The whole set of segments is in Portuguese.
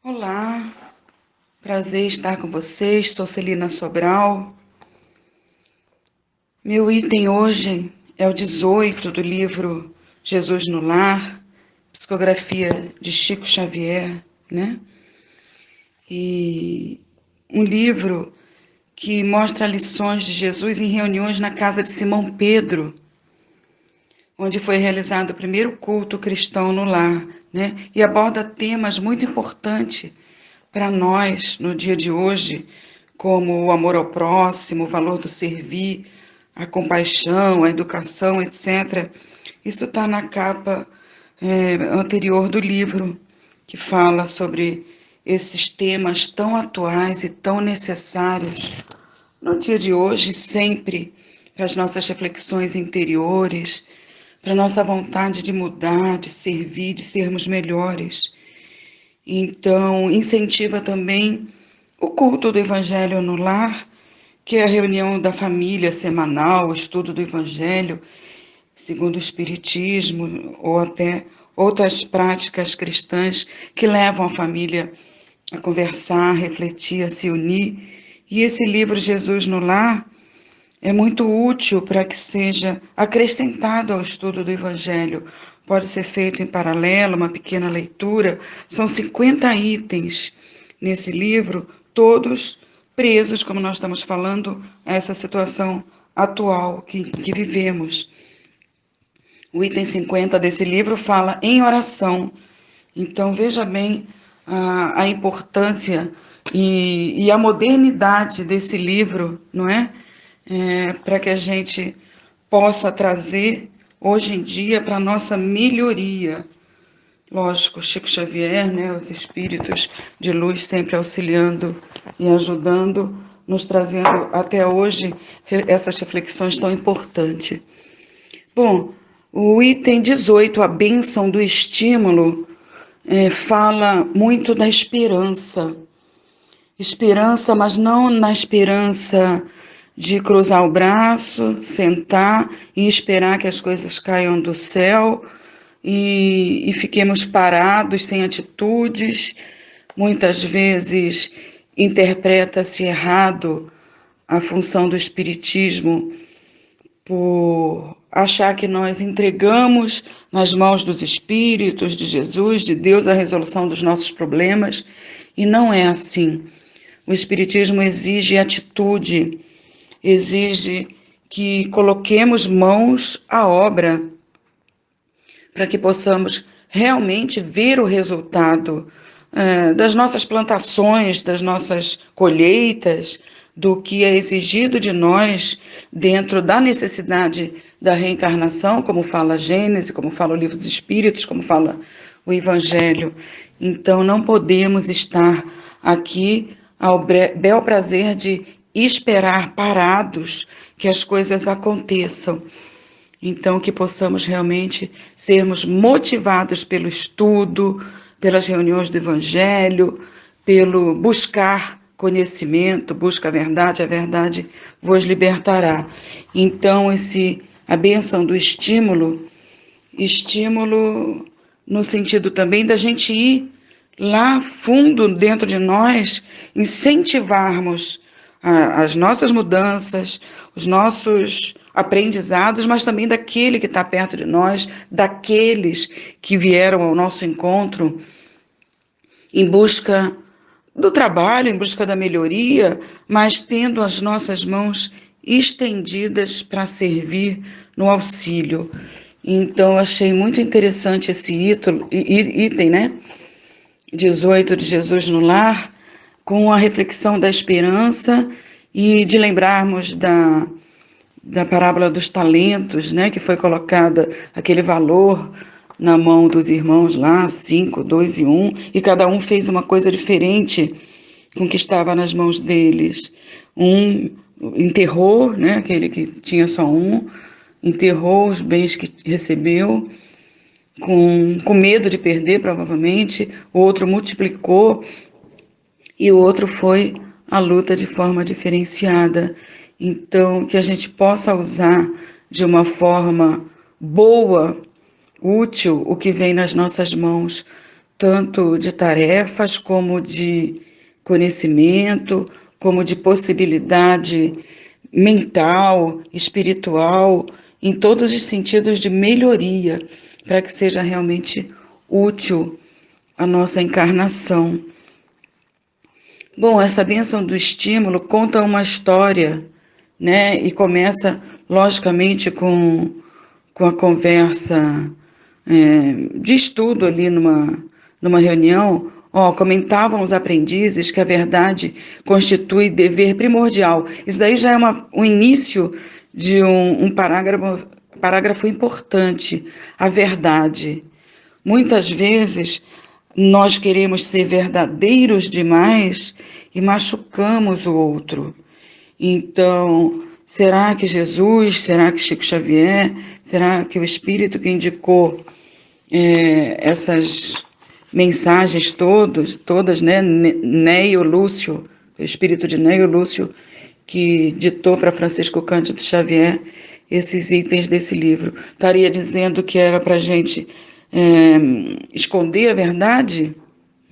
Olá, prazer estar com vocês. Sou Celina Sobral. Meu item hoje é o 18 do livro Jesus no Lar, psicografia de Chico Xavier, né? E um livro que mostra lições de Jesus em reuniões na casa de Simão Pedro, onde foi realizado o primeiro culto cristão no lar, né? E aborda temas muito importantes para nós no dia de hoje, como o amor ao próximo, o valor do servir, a compaixão, a educação, etc. Isso está na capa anterior do livro, que fala sobre esses temas tão atuais e tão necessários no dia de hoje, sempre, para as nossas reflexões interiores, para a nossa vontade de mudar, de servir, de sermos melhores. Então, incentiva também o culto do Evangelho no lar, que é a reunião da família semanal, o estudo do Evangelho, segundo o Espiritismo, ou até outras práticas cristãs que levam a família a conversar, a refletir, a se unir. E esse livro, Jesus no Lar, é muito útil para que seja acrescentado ao estudo do Evangelho. Pode ser feito em paralelo, uma pequena leitura. São 50 itens nesse livro, todos presos, como nós estamos falando, a essa situação atual que vivemos. O item 50 desse livro fala em oração. Então, veja bem a importância e a modernidade desse livro, não é? Para que a gente possa trazer hoje em dia para a nossa melhoria. Lógico, Chico Xavier, né, os espíritos de luz sempre auxiliando e ajudando, nos trazendo até hoje essas reflexões tão importantes. Bom, o item 18, a bênção do estímulo, fala muito da esperança. Esperança, mas não na esperança de cruzar o braço, sentar e esperar que as coisas caiam do céu e fiquemos parados, sem atitudes. Muitas vezes interpreta-se errado a função do espiritismo por achar que nós entregamos nas mãos dos espíritos, de Jesus, de Deus, a resolução dos nossos problemas, e não é assim. O espiritismo exige atitude, exige que coloquemos mãos à obra para que possamos realmente ver o resultado das nossas plantações, das nossas colheitas, do que é exigido de nós dentro da necessidade da reencarnação, como fala a Gênesis, como fala o Livro dos Espíritos, como fala o Evangelho. Então, não podemos estar aqui ao bel prazer de esperar parados que as coisas aconteçam. Então, que possamos realmente sermos motivados pelo estudo, pelas reuniões do Evangelho, pelo buscar conhecimento, busca a verdade vos libertará. Então, a bênção do estímulo no sentido também da gente ir lá fundo dentro de nós, incentivarmos as nossas mudanças, os nossos aprendizados, mas também daquele que está perto de nós, daqueles que vieram ao nosso encontro em busca do trabalho, em busca da melhoria, mas tendo as nossas mãos estendidas para servir no auxílio. Então, achei muito interessante esse item, né? 18 de Jesus no Lar, com a reflexão da esperança e de lembrarmos da parábola dos talentos, né, que foi colocada aquele valor na mão dos irmãos lá, 5, 2 e 1, e cada um fez uma coisa diferente com o que estava nas mãos deles. Um enterrou, né, aquele que tinha só um, enterrou os bens que recebeu, com medo de perder, provavelmente. O outro multiplicou e o outro foi à luta de forma diferenciada. Então, que a gente possa usar de uma forma boa, útil, o que vem nas nossas mãos, tanto de tarefas como de conhecimento, como de possibilidade mental, espiritual, em todos os sentidos de melhoria, para que seja realmente útil a nossa encarnação. Bom, essa bênção do estímulo conta uma história, né? E começa, logicamente, com a conversa de estudo ali numa reunião. Comentavam os aprendizes que a verdade constitui dever primordial. Isso daí já é um início de um parágrafo importante, a verdade. Muitas vezes nós queremos ser verdadeiros demais e machucamos o outro. Então, será que Jesus, será que Chico Xavier, será que o Espírito que indicou essas mensagens todas, né? Neio Lúcio, o Espírito de Neio Lúcio, que ditou para Francisco Cândido Xavier esses itens desse livro, estaria dizendo que era para a gente esconder a verdade?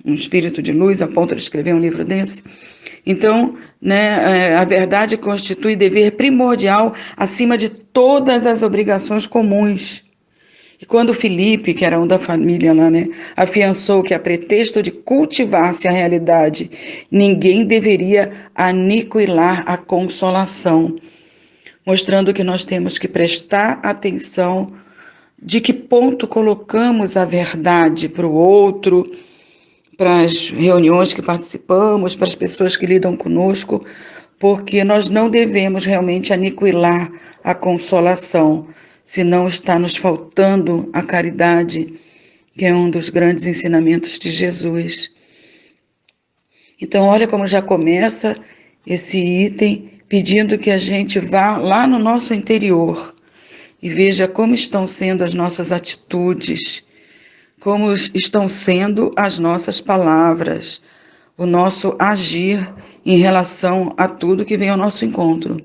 Um espírito de luz a ponto de escrever um livro desse? Então, né, a verdade constitui dever primordial acima de todas as obrigações comuns. E quando Felipe, que era um da família lá, né, afiançou que a pretexto de cultivar-se a realidade, ninguém deveria aniquilar a consolação, mostrando que nós temos que prestar atenção de que ponto colocamos a verdade para o outro, para as reuniões que participamos, para as pessoas que lidam conosco, porque nós não devemos realmente aniquilar a consolação, senão está nos faltando a caridade, que é um dos grandes ensinamentos de Jesus. Então, olha como já começa esse item pedindo que a gente vá lá no nosso interior e veja como estão sendo as nossas atitudes, como estão sendo as nossas palavras, o nosso agir em relação a tudo que vem ao nosso encontro.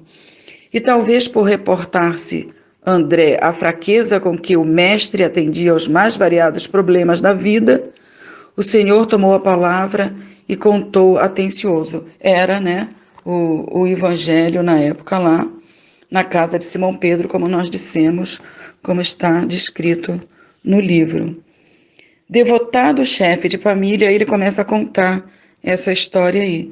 E talvez por reportar-se André a fraqueza com que o mestre atendia aos mais variados problemas da vida, o Senhor tomou a palavra e contou atencioso. Era, né, o evangelho na época lá, na casa de Simão Pedro, como nós dissemos, como está descrito no livro. Devotado chefe de família, ele começa a contar essa história aí,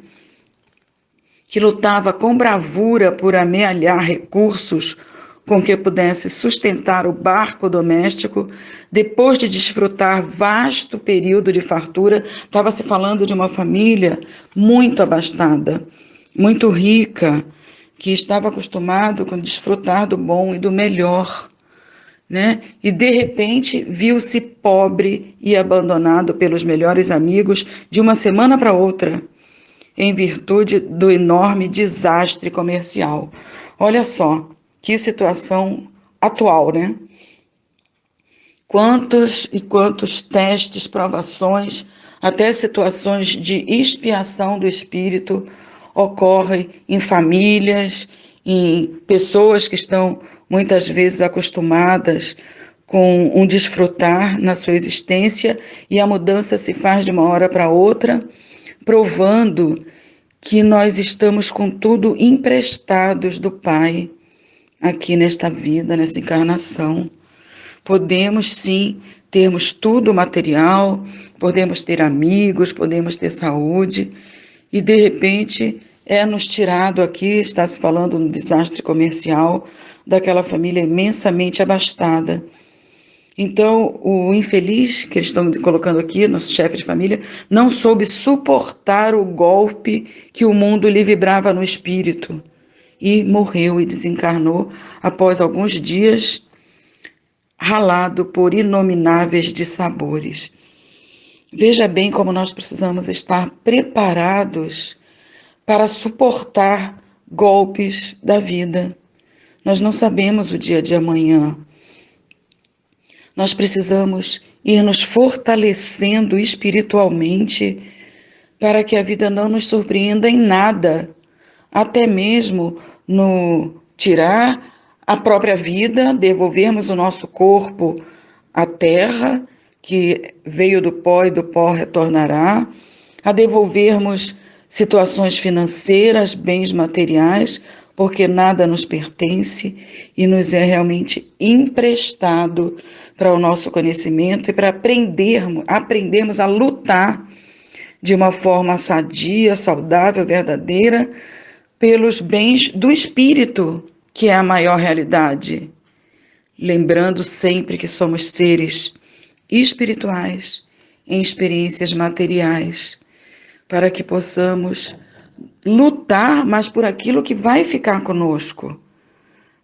que lutava com bravura por amealhar recursos com que pudesse sustentar o barco doméstico, depois de desfrutar vasto período de fartura. Estava se falando de uma família muito abastada, muito rica, que estava acostumado com desfrutar do bom e do melhor, né? E de repente viu-se pobre e abandonado pelos melhores amigos de uma semana para outra, em virtude do enorme desastre comercial. Olha só, que situação atual, né? Quantos e quantos testes, provações, até situações de expiação do espírito ocorrem em famílias, em pessoas que estão muitas vezes acostumadas com um desfrutar na sua existência e a mudança se faz de uma hora para outra, provando que nós estamos com tudo emprestados do Pai aqui nesta vida, nessa encarnação. Podemos sim termos tudo material, podemos ter amigos, podemos ter saúde e de repente nos tirado aqui, está se falando no desastre comercial daquela família imensamente abastada. Então, o infeliz, que eles estão colocando aqui, nosso chefe de família, não soube suportar o golpe que o mundo lhe vibrava no espírito e morreu e desencarnou após alguns dias ralado por inomináveis dissabores. Veja bem como nós precisamos estar preparados para suportar golpes da vida. Nós não sabemos o dia de amanhã. Nós precisamos ir nos fortalecendo espiritualmente para que a vida não nos surpreenda em nada, até mesmo no tirar a própria vida, devolvermos o nosso corpo à terra, que veio do pó e do pó retornará, a devolvermos situações financeiras, bens materiais, porque nada nos pertence e nos é realmente emprestado para o nosso conhecimento e para aprendermos a lutar de uma forma sadia, saudável, verdadeira, pelos bens do espírito, que é a maior realidade. Lembrando sempre que somos seres espirituais em experiências materiais, para que possamos lutar, mas por aquilo que vai ficar conosco,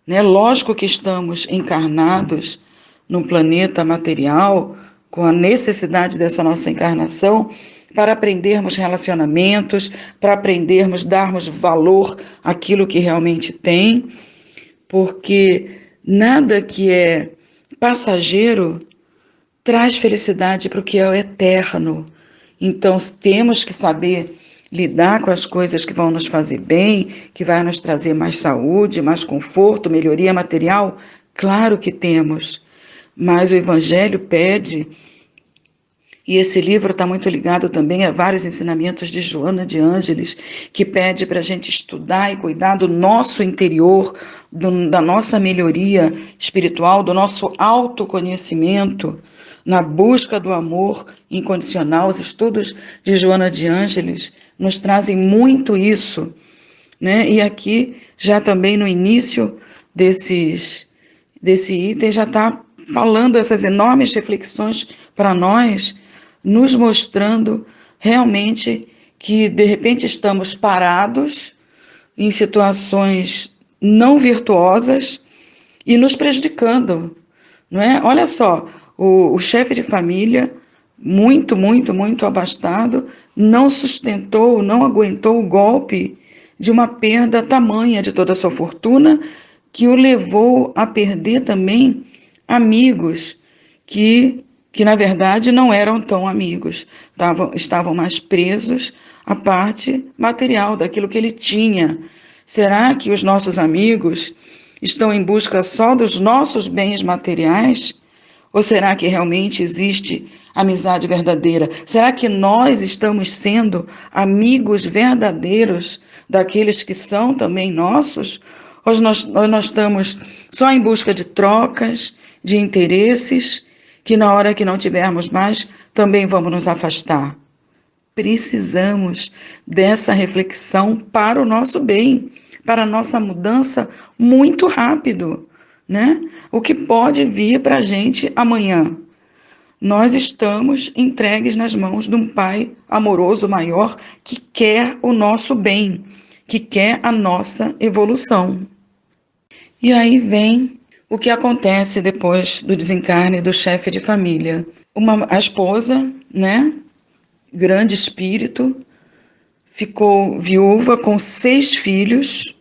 né? Lógico que estamos encarnados num planeta material, com a necessidade dessa nossa encarnação, para aprendermos relacionamentos, para aprendermos, darmos valor àquilo que realmente tem, porque nada que é passageiro traz felicidade para o que é o eterno. Então, temos que saber lidar com as coisas que vão nos fazer bem, que vai nos trazer mais saúde, mais conforto, melhoria material. Claro que temos, mas o Evangelho pede, e esse livro está muito ligado também a vários ensinamentos de Joana de Ângeles, que pede para a gente estudar e cuidar do nosso interior, da nossa melhoria espiritual, do nosso autoconhecimento, na busca do amor incondicional. Os estudos de Joana de Ângeles nos trazem muito isso, né? E aqui, já também no início desse item, já está falando essas enormes reflexões para nós, nos mostrando realmente que, de repente, estamos parados em situações não virtuosas e nos prejudicando, não é? Olha só, o chefe de família, muito, muito, muito abastado, não sustentou, não aguentou o golpe de uma perda tamanha de toda a sua fortuna, que o levou a perder também amigos que na verdade não eram tão amigos, estavam mais presos à parte material daquilo que ele tinha. Será que os nossos amigos estão em busca só dos nossos bens materiais? Ou será que realmente existe amizade verdadeira? Será que nós estamos sendo amigos verdadeiros daqueles que são também nossos? Ou nós estamos só em busca de trocas, de interesses, que na hora que não tivermos mais, também vamos nos afastar? Precisamos dessa reflexão para o nosso bem, para a nossa mudança muito rápido, né? O que pode vir para a gente amanhã? Nós estamos entregues nas mãos de um Pai amoroso maior que quer o nosso bem, que quer a nossa evolução. E aí vem o que acontece depois do desencarne do chefe de família. A esposa, né, grande espírito, ficou viúva com 6 filhos,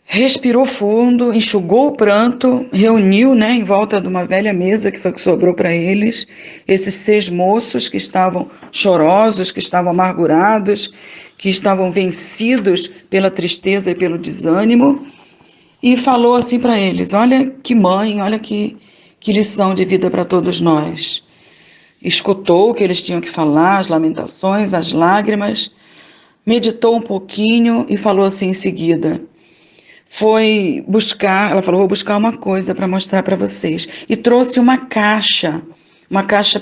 respirou fundo, enxugou o pranto, reuniu, né, em volta de uma velha mesa que foi que sobrou para eles, esses 6 moços que estavam chorosos, que estavam amargurados, que estavam vencidos pela tristeza e pelo desânimo, e falou assim para eles: olha que mãe, olha que lição de vida para todos nós. Escutou o que eles tinham que falar, as lamentações, as lágrimas, meditou um pouquinho e falou assim em seguida: ela falou, vou buscar uma coisa para mostrar para vocês. E trouxe uma caixa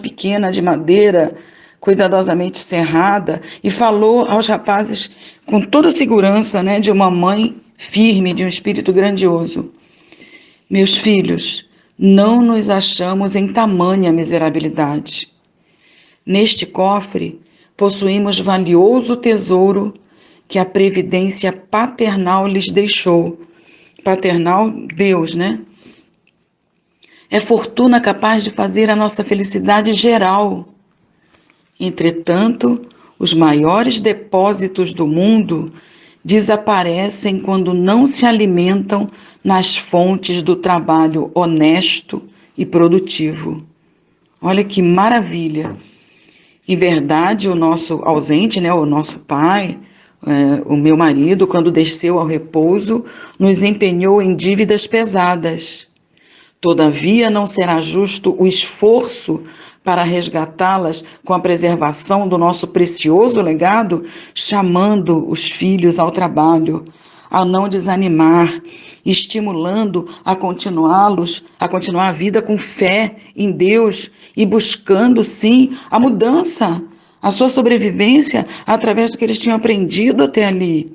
pequena de madeira, cuidadosamente cerrada, e falou aos rapazes com toda a segurança, né, de uma mãe firme, de um espírito grandioso: meus filhos, não nos achamos em tamanha miserabilidade. Neste cofre possuímos valioso tesouro que a previdência paternal lhes deixou. Paternal, Deus, né? É fortuna capaz de fazer a nossa felicidade geral. Entretanto, os maiores depósitos do mundo desaparecem quando não se alimentam nas fontes do trabalho honesto e produtivo. Olha que maravilha! Em verdade, o nosso ausente, né, o nosso pai, o meu marido, quando desceu ao repouso, nos empenhou em dívidas pesadas. Todavia, não será justo o esforço para resgatá-las com a preservação do nosso precioso legado, chamando os filhos ao trabalho, a não desanimar, estimulando a continuar a vida com fé em Deus e buscando, sim, a mudança, a sua sobrevivência através do que eles tinham aprendido até ali.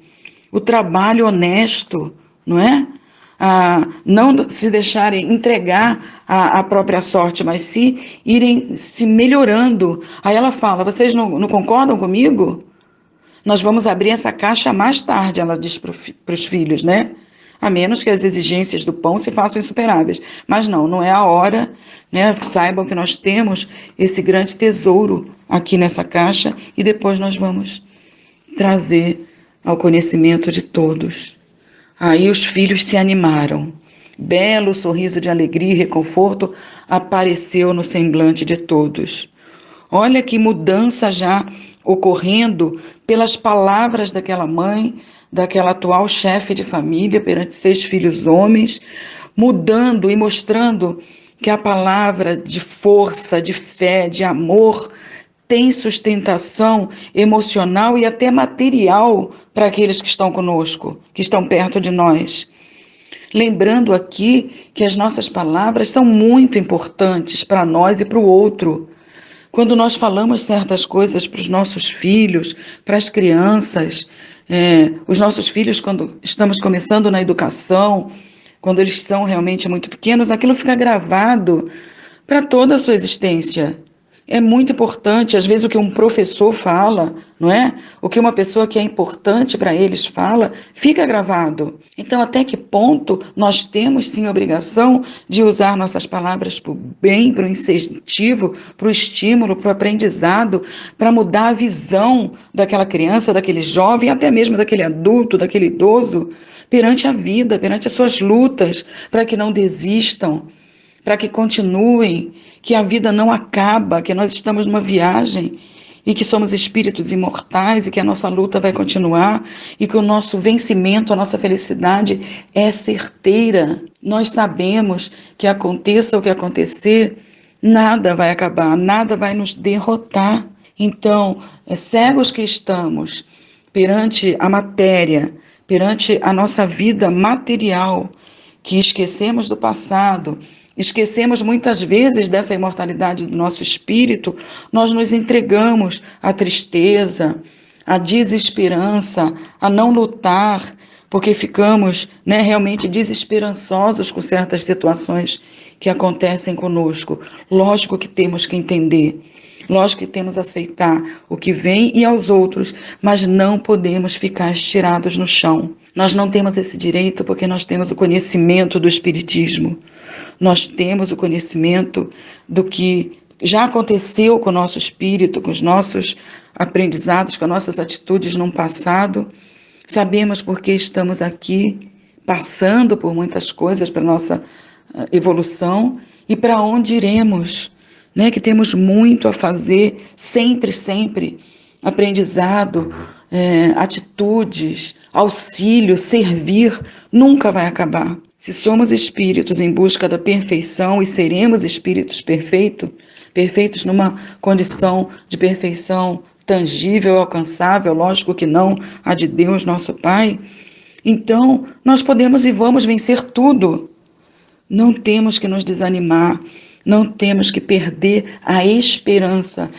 O trabalho honesto, não é? Não se deixarem entregar à própria sorte, mas se irem se melhorando. Aí ela fala, vocês não concordam comigo? Nós vamos abrir essa caixa mais tarde, ela diz para os filhos, né? A menos que as exigências do pão se façam insuperáveis. Mas não é a hora, né? Saibam que nós temos esse grande tesouro aqui nessa caixa e depois nós vamos trazer ao conhecimento de todos. Aí os filhos se animaram. Belo sorriso de alegria e reconforto apareceu no semblante de todos. Olha que mudança já ocorrendo pelas palavras daquela mãe, daquela atual chefe de família perante 6 filhos homens, mudando e mostrando que a palavra de força, de fé, de amor tem sustentação emocional e até material para aqueles que estão conosco, que estão perto de nós. Lembrando aqui que as nossas palavras são muito importantes para nós e para o outro. Quando nós falamos certas coisas para os nossos filhos, para as crianças, os nossos filhos, quando estamos começando na educação, quando eles são realmente muito pequenos, aquilo fica gravado para toda a sua existência. É muito importante, às vezes o que um professor fala, não é? O que uma pessoa que é importante para eles fala, fica gravado. Então, até que ponto nós temos sim a obrigação de usar nossas palavras para o bem, para o incentivo, para o estímulo, para o aprendizado, para mudar a visão daquela criança, daquele jovem, até mesmo daquele adulto, daquele idoso, perante a vida, perante as suas lutas, para que não desistam, para que continuem, que a vida não acaba, que nós estamos numa viagem e que somos espíritos imortais e que a nossa luta vai continuar e que o nosso vencimento, a nossa felicidade é certeira. Nós sabemos que aconteça o que acontecer, nada vai acabar, nada vai nos derrotar. Então, cegos que estamos perante a matéria, perante a nossa vida material, que esquecemos do passado, esquecemos muitas vezes dessa imortalidade do nosso espírito, nós nos entregamos à tristeza, à desesperança, a não lutar, porque ficamos, realmente desesperançosos com certas situações que acontecem conosco. Lógico que temos que entender, lógico que temos que aceitar o que vem e aos outros, mas não podemos ficar estirados no chão. Nós não temos esse direito porque nós temos o conhecimento do Espiritismo. Nós temos o conhecimento do que já aconteceu com o nosso espírito, com os nossos aprendizados, com as nossas atitudes no passado. Sabemos por que estamos aqui, passando por muitas coisas para a nossa evolução e para onde iremos, que temos muito a fazer, sempre, aprendizado, atitudes, auxílio, servir, nunca vai acabar. Se somos espíritos em busca da perfeição e seremos espíritos perfeitos numa condição de perfeição tangível, alcançável, lógico que não a de Deus, nosso Pai, então nós podemos e vamos vencer tudo. Não temos que nos desanimar, não temos que perder a esperança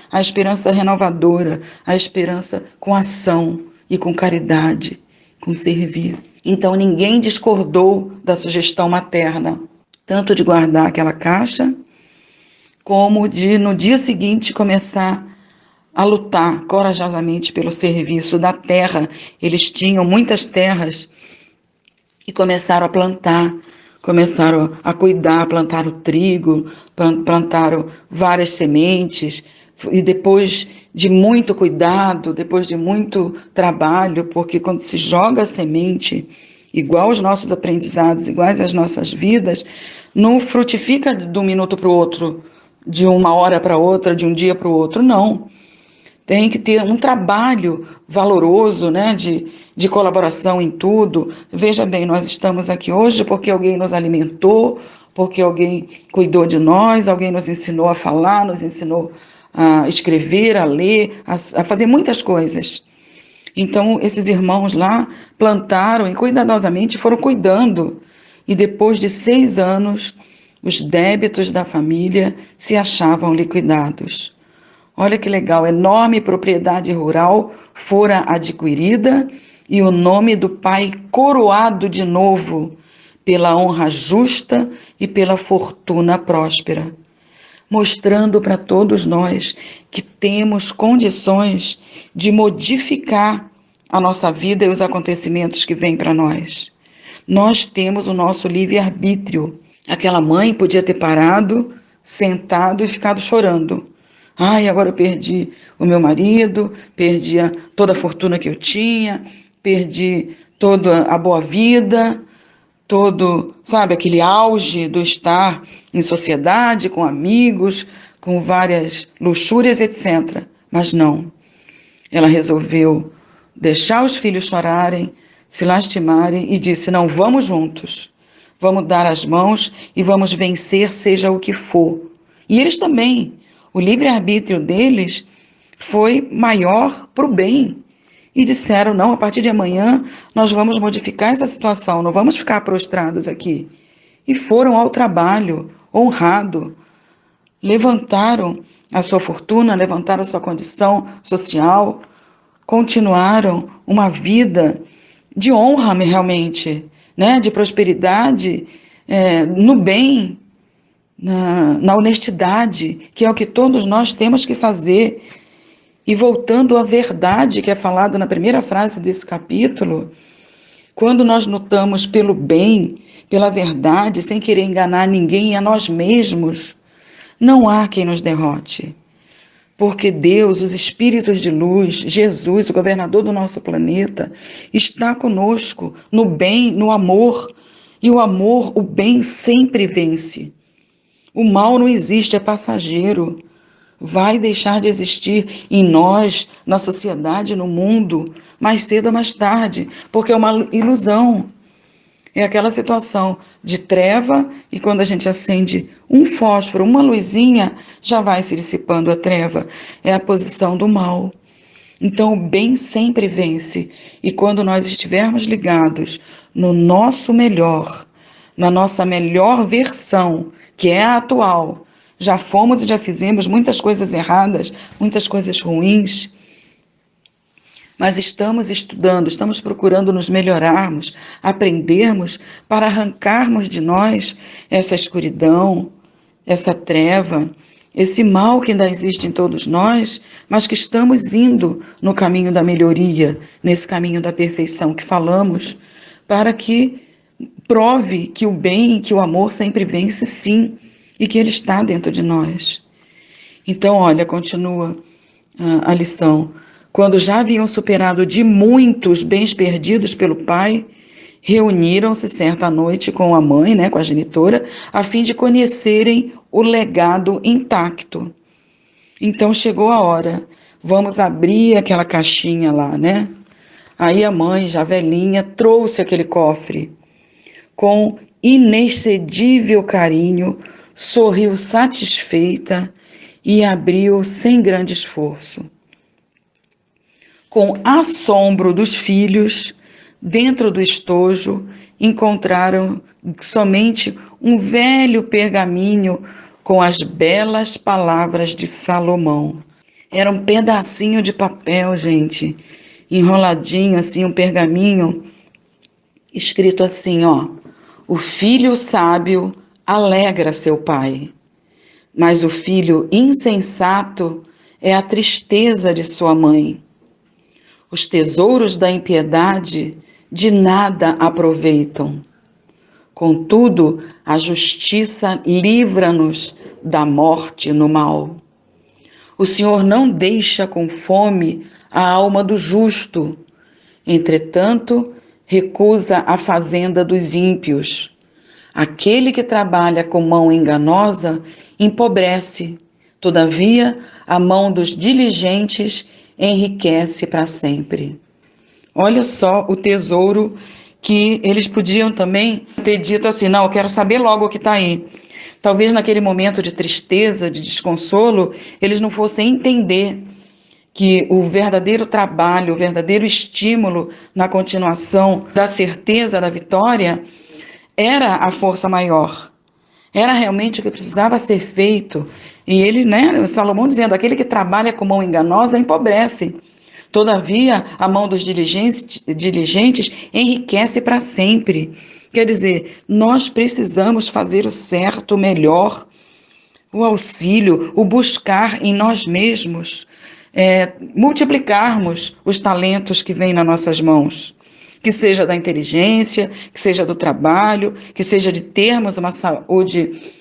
renovadora, a esperança com ação e com caridade, com servir. Então ninguém discordou da sugestão materna, tanto de guardar aquela caixa, como de no dia seguinte começar a lutar corajosamente pelo serviço da terra. Eles tinham muitas terras e começaram a plantar, começaram a cuidar, plantaram trigo, plantaram várias sementes, e depois de muito cuidado, depois de muito trabalho, porque quando se joga a semente, igual os nossos aprendizados, iguais às nossas vidas, não frutifica de um minuto para o outro, de uma hora para outra, de um dia para o outro, não. Tem que ter um trabalho valoroso, de colaboração em tudo. Veja bem, nós estamos aqui hoje porque alguém nos alimentou, porque alguém cuidou de nós, alguém nos ensinou a falar, nos ensinou a escrever, a ler, a fazer muitas coisas. Então, esses irmãos lá plantaram e cuidadosamente foram cuidando. E depois de 6 anos, os débitos da família se achavam liquidados. Olha que legal, enorme propriedade rural fora adquirida e o nome do pai coroado de novo pela honra justa e pela fortuna próspera, mostrando para todos nós que temos condições de modificar a nossa vida e os acontecimentos que vêm para nós. Nós temos o nosso livre-arbítrio. Aquela mãe podia ter parado, sentado e ficado chorando. Ai, agora eu perdi o meu marido, perdi toda a fortuna que eu tinha, perdi toda a boa vida, todo, sabe, aquele auge do estar em sociedade, com amigos, com várias luxúrias, etc. Mas não. Ela resolveu deixar os filhos chorarem, se lastimarem e disse: não, vamos juntos. Vamos dar as mãos e vamos vencer, seja o que for. E eles também. O livre-arbítrio deles foi maior para o bem. E disseram: não, a partir de amanhã nós vamos modificar essa situação, não vamos ficar prostrados aqui. E foram ao trabalho, honrado, levantaram a sua fortuna, levantaram a sua condição social, continuaram uma vida de honra realmente, né? De prosperidade, no bem, na honestidade, que é o que todos nós temos que fazer. E voltando à verdade que é falada na primeira frase desse capítulo, quando nós lutamos pelo bem, pela verdade, sem querer enganar ninguém e a nós mesmos, não há quem nos derrote. Porque Deus, os espíritos de luz, Jesus, o governador do nosso planeta, está conosco no bem, no amor. E o amor, o bem sempre vence. O mal não existe, é passageiro. Vai deixar de existir em nós, na sociedade, no mundo, mais cedo ou mais tarde, porque é uma ilusão. É aquela situação de treva e quando a gente acende um fósforo, uma luzinha, já vai se dissipando a treva. É a posição do mal. Então o bem sempre vence. E quando nós estivermos ligados no nosso melhor, na nossa melhor versão, que é a atual, já fomos e já fizemos muitas coisas erradas, muitas coisas ruins, mas estamos estudando, estamos procurando nos melhorarmos, aprendermos para arrancarmos de nós essa escuridão, essa treva, esse mal que ainda existe em todos nós, mas que estamos indo no caminho da melhoria, nesse caminho da perfeição que falamos, para que prove que o bem, que o amor sempre vence sim, e que ele está dentro de nós. Então, olha, continua a lição. Quando já haviam superado de muitos bens perdidos pelo pai, reuniram-se certa noite com a mãe, né, com a genitora, a fim de conhecerem o legado intacto. Então chegou a hora, vamos abrir aquela caixinha lá, né? Aí a mãe, já velhinha, trouxe aquele cofre. Com inexcedível carinho, sorriu satisfeita e abriu sem grande esforço. Com assombro dos filhos, dentro do estojo, encontraram somente um velho pergaminho com as belas palavras de Salomão. Era um pedacinho de papel, gente, enroladinho assim, um pergaminho, escrito assim, ó: o filho sábio alegra seu pai, mas o filho insensato é a tristeza de sua mãe. Os tesouros da impiedade de nada aproveitam. Contudo, a justiça livra-nos da morte no mal. O Senhor não deixa com fome a alma do justo, entretanto, recusa a fazenda dos ímpios. Aquele que trabalha com mão enganosa empobrece, todavia, a mão dos diligentes enriquece para sempre. Olha só o tesouro que eles podiam também ter dito assim, não, eu quero saber logo o que está aí. Talvez naquele momento de tristeza, de desconsolo, eles não fossem entender que o verdadeiro trabalho, o verdadeiro estímulo na continuação da certeza da vitória era a força maior. Era realmente o que precisava ser feito. E ele, né, Salomão dizendo, aquele que trabalha com mão enganosa empobrece. Todavia, a mão dos diligentes enriquece para sempre. Quer dizer, nós precisamos fazer o certo, o melhor, o auxílio, o buscar em nós mesmos, multiplicarmos os talentos que vêm nas nossas mãos. Que seja da inteligência, que seja do trabalho, que seja de termos uma saúde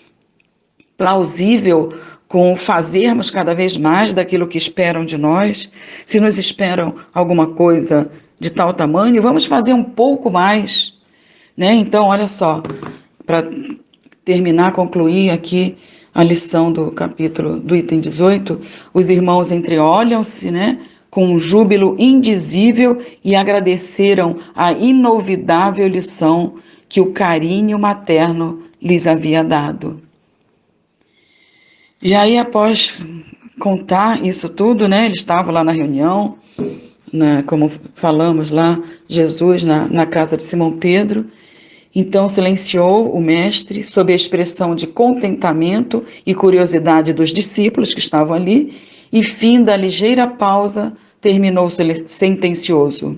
plausível com fazermos cada vez mais daquilo que esperam de nós. Se nos esperam alguma coisa de tal tamanho, vamos fazer um pouco mais, né? Então, olha só, para terminar, concluir aqui a lição do capítulo do item 18, os irmãos entreolham-se, né, com um júbilo indizível e agradeceram a inolvidável lição que o carinho materno lhes havia dado. E aí, após contar isso tudo, né, eles estavam lá na reunião, como falamos lá, Jesus na casa de Simão Pedro. Então silenciou o mestre sob a expressão de contentamento e curiosidade dos discípulos que estavam ali, e fim da ligeira pausa, terminou sentencioso.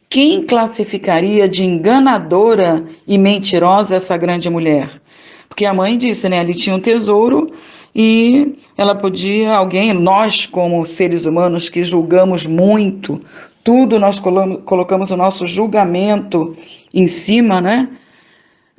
Quem classificaria de enganadora e mentirosa essa grande mulher? Porque a mãe disse, né, ali tinha um tesouro e ela podia, nós como seres humanos que julgamos muito, tudo nós colocamos o nosso julgamento em cima, né?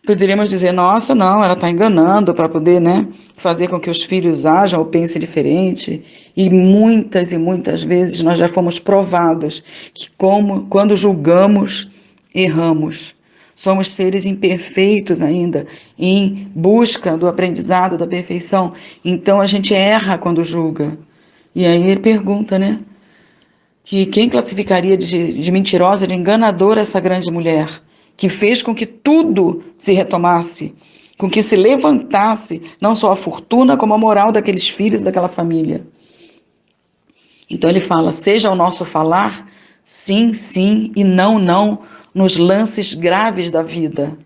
Poderíamos dizer, nossa, não, ela está enganando para poder, né, fazer com que os filhos ajam ou pensem diferente. E muitas vezes nós já fomos provados que quando julgamos, erramos. Somos seres imperfeitos ainda, em busca do aprendizado, da perfeição. Então a gente erra quando julga. E aí ele pergunta, né, que quem classificaria de mentirosa, de enganadora essa grande mulher? Que fez com que tudo se retomasse, com que se levantasse, não só a fortuna, como a moral daqueles filhos daquela família. Então ele fala, seja o nosso falar, sim, sim, e não, não, nos lances graves da vida.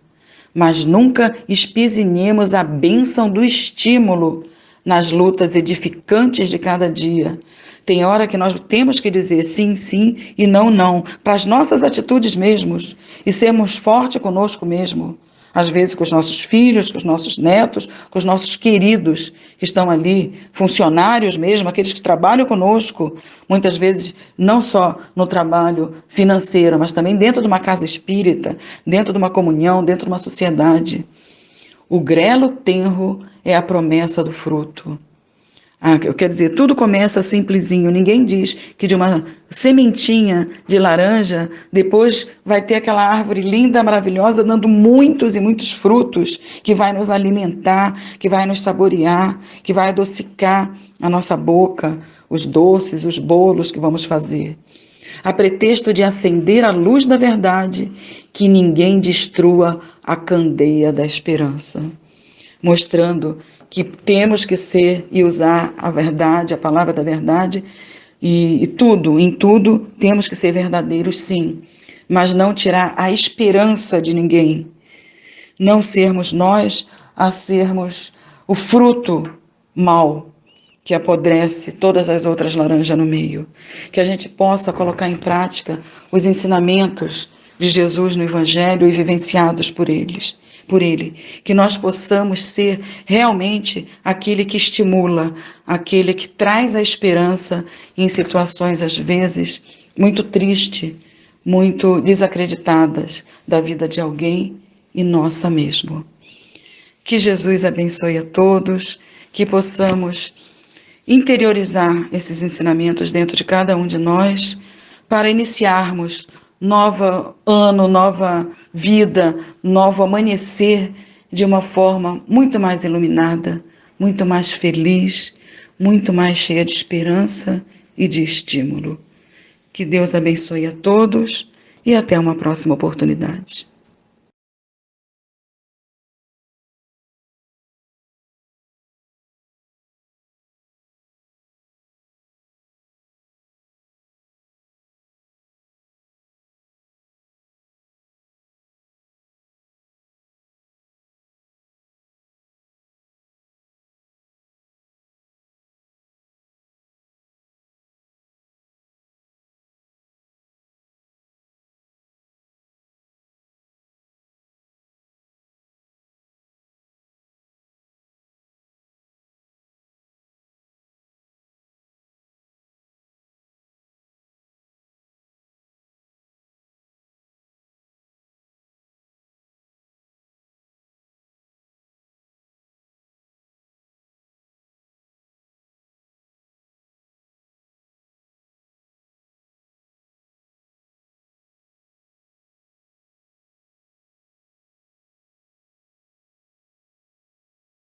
Mas nunca espizinhemos a bênção do estímulo nas lutas edificantes de cada dia. Tem hora que nós temos que dizer sim, sim e não, não, para as nossas atitudes mesmos, e sermos fortes conosco mesmo. Às vezes com os nossos filhos, com os nossos netos, com os nossos queridos que estão ali, funcionários mesmo, aqueles que trabalham conosco, muitas vezes não só no trabalho financeiro, mas também dentro de uma casa espírita, dentro de uma comunhão, dentro de uma sociedade. O grelo tenro é a promessa do fruto. Eu quero dizer, tudo começa simplesinho, ninguém diz que de uma sementinha de laranja, depois vai ter aquela árvore linda, maravilhosa, dando muitos e muitos frutos, que vai nos alimentar, que vai nos saborear, que vai adocicar a nossa boca, os doces, os bolos que vamos fazer. A pretexto de acender a luz da verdade, que ninguém destrua a candeia da esperança. Mostrando que temos que ser e usar a verdade, a palavra da verdade, e em tudo, temos que ser verdadeiros, sim, mas não tirar a esperança de ninguém. Não sermos nós a sermos o fruto mau que apodrece todas as outras laranjas no meio. Que a gente possa colocar em prática os ensinamentos de Jesus no Evangelho e vivenciados por ele. Que nós possamos ser realmente aquele que estimula, aquele que traz a esperança em situações, às vezes, muito tristes, muito desacreditadas da vida de alguém e nossa mesmo. Que Jesus abençoe a todos, que possamos interiorizar esses ensinamentos dentro de cada um de nós para iniciarmos novo ano, nova vida, novo amanhecer de uma forma muito mais iluminada, muito mais feliz, muito mais cheia de esperança e de estímulo. Que Deus abençoe a todos e até uma próxima oportunidade.